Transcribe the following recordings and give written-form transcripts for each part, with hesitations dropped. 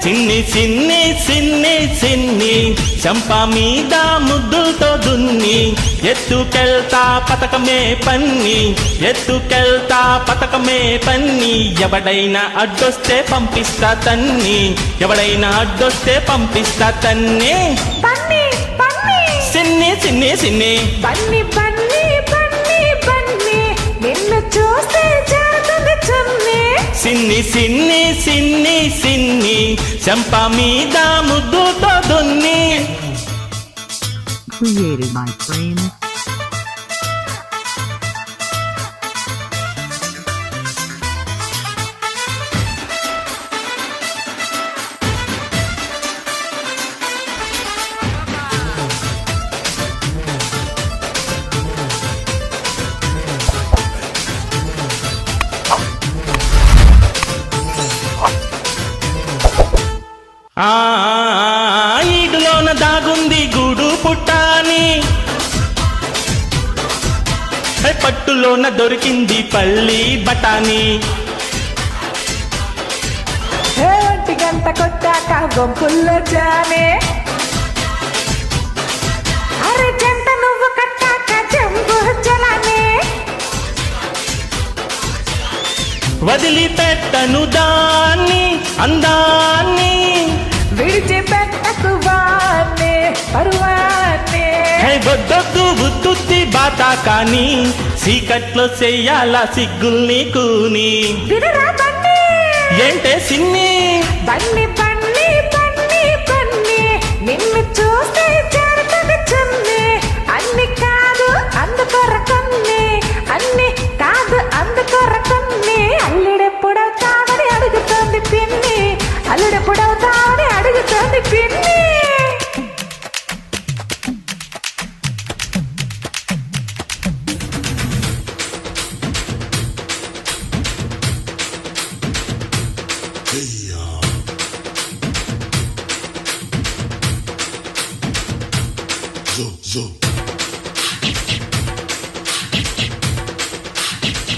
సిన్ని సిన్ని సిన్ని సిన్ని చంప మీద ముద్దులతో దున్ని ఎత్తుకెళ్తా పతకమే పన్ని ఎత్తుకెళ్తా పతకమే పన్ని ఎవడైనా అడ్డొస్తే పంపిస్తా తన్ని ఎవడైనా అడ్డొస్తే పంపిస్తా తన్ని బన్నీ బన్నీ సిన్ని సిన్ని సిన్ని బన్నీ బన్నీ బన్నీ బన్నీ నిన్ను చూస్తే జారుతుంది చున్నీ సిన్ని సిన్ని సిన్ని సిన్ని చంప మీద ముద్దుతో దున్ని Created by Frame. ఈడులోన దాగుంది గూడు పుట్టాని పట్టులోన దొరికింది పల్లి బఠానీ ఒంటి గంట కొట్టాక గొంపుల్లో జానే అరే జంట నువ్వు కట్టాక జంబు జలానే వదిలిపెట్టను దాన్ని అందాన్ని విడిచిపెట్టకు వాన్నే పరువాన్నే వద్దొద్దు బుద్ధుత్తి బాట కానీ సీకట్లో చెయ్యాల సిగ్గుల్ని కూని వినరా బన్నీ ఏంటే సిన్ని బన్నీ బన్నీ బన్నీ బన్నీ నిన్ను చూస్తే జారుతుంది చున్నీ అన్ని కాదు అందుకొరకొన్ని అన్ని కాదు అందుకొరకొన్ని అల్లుడెప్పుడవుతావని అడుగుతోంది పిన్ని అల్లుడెప్పుడవుతావని అడుగుతోంది పిన్ని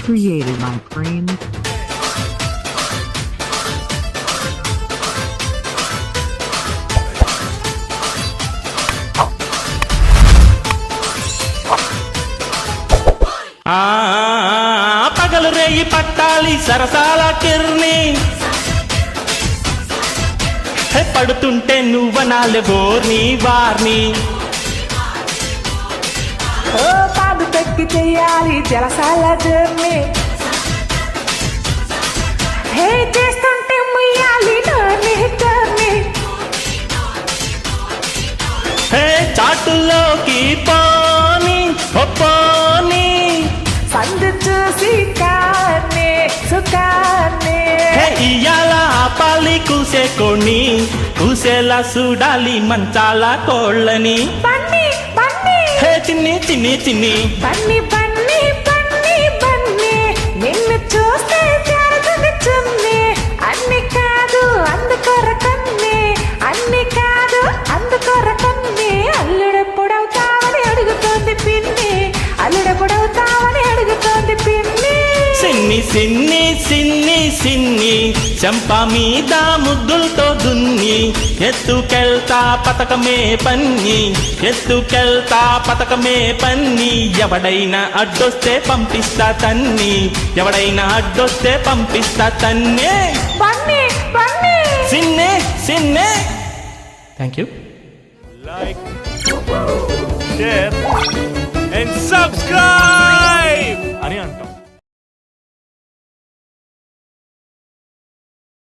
Created by Frame. పగలు రేయి పట్టాలి సరసాల కిర్ని పడుతుంటే నువ్వనాలే బోర్ని వార్ని ఓ పాదు తగ్గి చెయ్యాలి జలసాల జర్నీ హే చేస్తుంటే ముయ్యాలి టర్నీ టర్నీ చాటుల్లోకి పోని ఒప్పోని సందు చూసి కానే సుకానే ఇయ్యాల ఆపాలి కూసే కొన్ని కూసేలా చూడాలి మంచాల కోళ్ళని బన్నీ బన్నీ చిన్ని చిన్ని చిన్ని బన్నీ బన్నీ బన్నీ బన్నీ నిన్ను చూస్తే జారుతుంది చున్నీ అన్ని కాదు అందుకొరకన్ని అన్ని కాదు అందుకొరకన్ని అల్లుడెప్పుడవుతావని అడుగుతోంది పిన్ని అల్లుడెప్పుడవుతావని అడుగుతోంది పిన్ని సిన్ని సిన్ని సిన్ని సిన్ని చంప మీద ముద్దులతో దున్ని ఎత్తుకెళ్తా పతకమే పన్ని ఎత్తుకెళ్తా పతకమే పన్ని ఎవడైనా అడ్డొస్తే పంపిస్తా తన్ని ఎవడైనా అడ్డొస్తే పంపిస్తా తన్నే బన్నీ బన్నీ సిన్నే సిన్నే thank you Like, share, and subscribe!